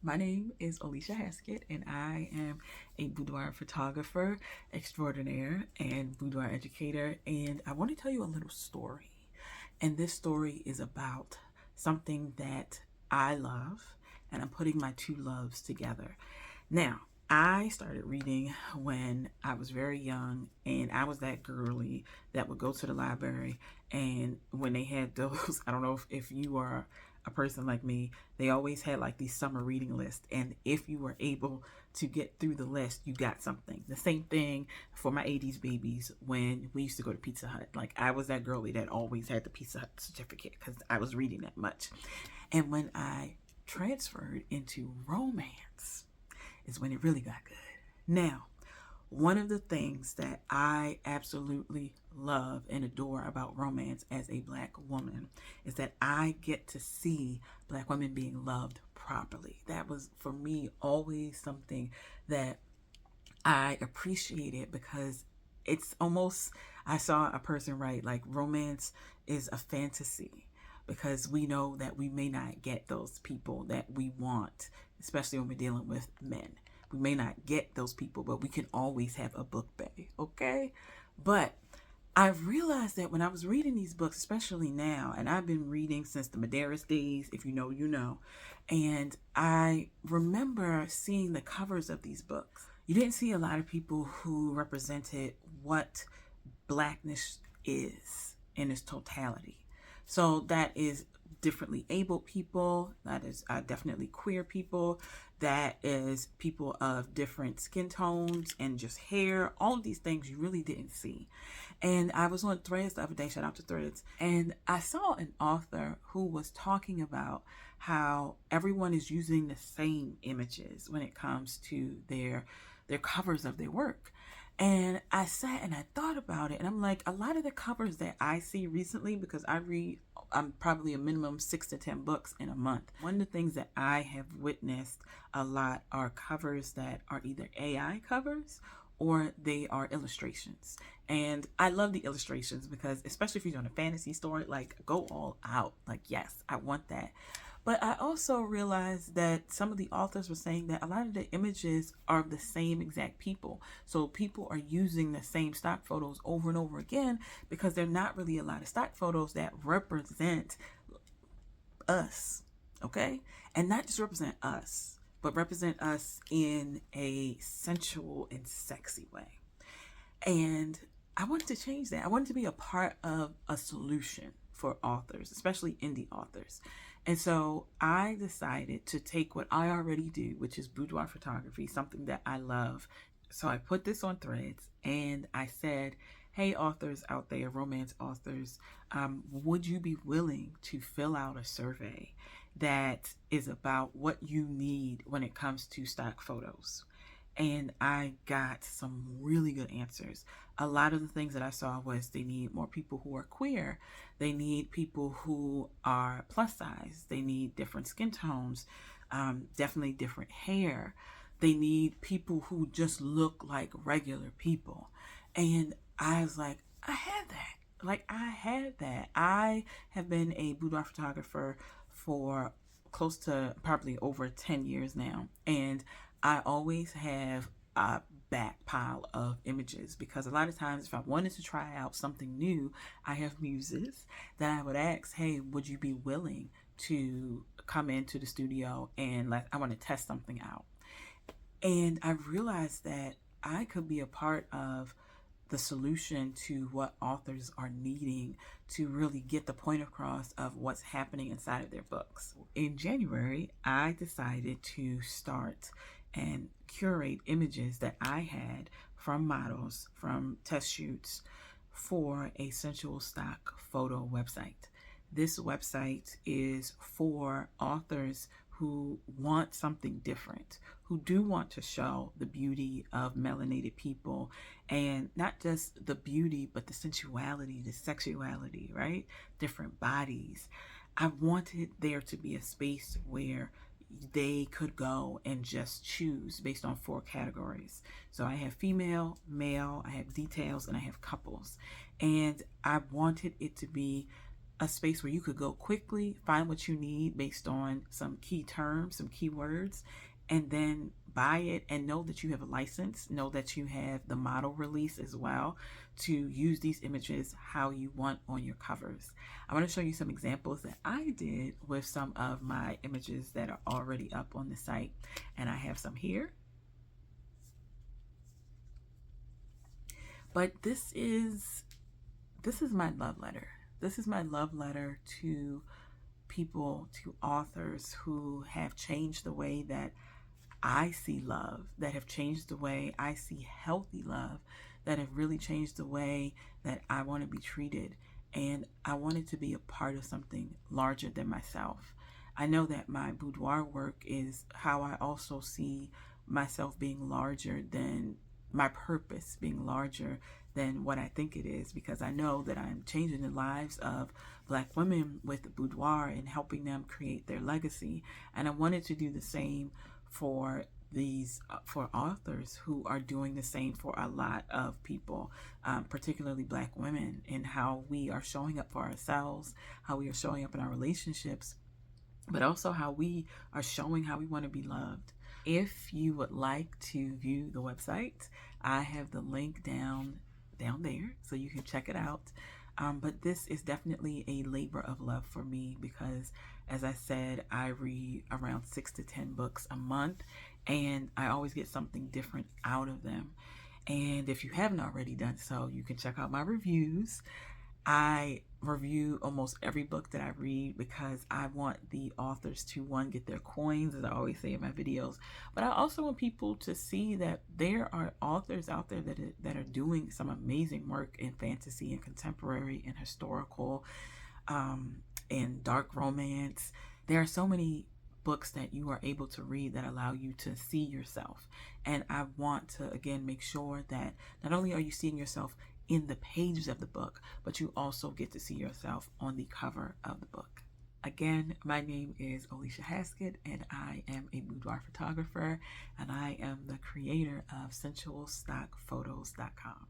My name is Alicia Haskett, and I am a boudoir photographer extraordinaire and boudoir educator. And I want to tell you a little story. And this story is about something that I love, and I'm putting my two loves together. Now, I started reading when I was very young, and I was that girly that would go to the library. And when they had those, I don't know if you are a person like me, they always had like these summer reading lists. And if you were able to get through the list, you got something. The same thing for my 80s babies when we used to go to Pizza Hut. Like, I was that girly that always had the Pizza Hut certificate because I was reading that much. And when I transferred into romance, is when it really got good. Now, one of the things that I absolutely love and adore about romance as a Black woman is that I get to see Black women being loved properly. That was, for me, always something that I appreciated because it's almost, I saw a person write, like, romance is a fantasy because we know that we may not get those people that we want, especially when we're dealing with men. We may not get those people, but we can always have a book bay, okay? But I realized that when I was reading these books, especially now, and I've been reading since the Medeiros days, if you know, you know, and I remember seeing the covers of these books. You didn't see a lot of people who represented what Blackness is in its totality. So that is differently abled people, that is definitely queer people, that is people of different skin tones and just hair, all of these things you really didn't see. And I was on Threads the other day, shout out to Threads, and I saw an author who was talking about how everyone is using the same images when it comes to their covers of their work. And I sat and I thought about it, and I'm like, a lot of the covers that I see recently, because I read, I'm probably a minimum 6 to 10 books in a month. One of the things that I have witnessed a lot are covers that are either AI covers or they are illustrations. And I love the illustrations because, especially if you're doing a fantasy story, like, go all out. Like, yes, I want that. But I also realized that some of the authors were saying that a lot of the images are of the same exact people. So people are using the same stock photos over and over again because there are not really a lot of stock photos that represent us, okay? And not just represent us, but represent us in a sensual and sexy way. And I wanted to change that. I wanted to be a part of a solution for authors, especially indie authors. And so I decided to take what I already do, which is boudoir photography, something that I love. So I put this on Threads and I said, hey, authors out there, romance authors, would you be willing to fill out a survey that is about what you need when it comes to stock photos? And I got some really good answers. A lot of the things that I saw was they need more people who are queer. They need people who are plus size. They need different skin tones, definitely different hair. They need people who just look like regular people. And I was like, I had that. Like, I had that. I have been a boudoir photographer for close to probably over 10 years now. And I always have a back pile of images because a lot of times if I wanted to try out something new, I have muses that I would ask, hey, would you be willing to come into the studio and I want to test something out? And I realized that I could be a part of the solution to what authors are needing to really get the point across of what's happening inside of their books. In January, I decided to start and curate images that I had from models, from test shoots, for a sensual stock photo website. This website is for authors who want something different, who do want to show the beauty of melanated people, and not just the beauty, but the sensuality, the sexuality, right? Different bodies. I wanted there to be a space where they could go and just choose based on 4 categories. So I have female, male, I have details, and I have couples. And I wanted it to be a space where you could go quickly, find what you need based on some key terms, some keywords, and then buy it and know that you have a license, know that you have the model release as well to use these images how you want on your covers. I want to show you some examples that I did with some of my images that are already up on the site, and I have some here. But this is my love letter. This is my love letter to people, to authors who have changed the way that I see love, that have changed the way I see healthy love, that have really changed the way that I want to be treated. And I wanted to be a part of something larger than myself. I know that my boudoir work is how I also see myself being larger than my purpose, being larger than what I think it is, because I know that I'm changing the lives of Black women with the boudoir and helping them create their legacy. And I wanted to do the same for for authors who are doing the same for a lot of people, particularly Black women, and how we are showing up for ourselves, how we are showing up in our relationships, but also how we are showing how we want to be loved. If you would like to view the website, I have the link down there so you can check it out. But this is definitely a labor of love for me because, as I said, I read around 6 to 10 books a month, and I always get something different out of them. And if you haven't already done so, you can check out my reviews. I review almost every book that I read because I want the authors to, one, get their coins, as I always say in my videos, but I also want people to see that there are authors out there that are doing some amazing work in fantasy and contemporary and historical and dark romance. There are so many books that you are able to read that allow you to see yourself. And I want to, again, make sure that not only are you seeing yourself in the pages of the book, but you also get to see yourself on the cover of the book. Again, my name is Alicia Haskett, and I am a boudoir photographer, and I am the creator of sensualstockphotos.com.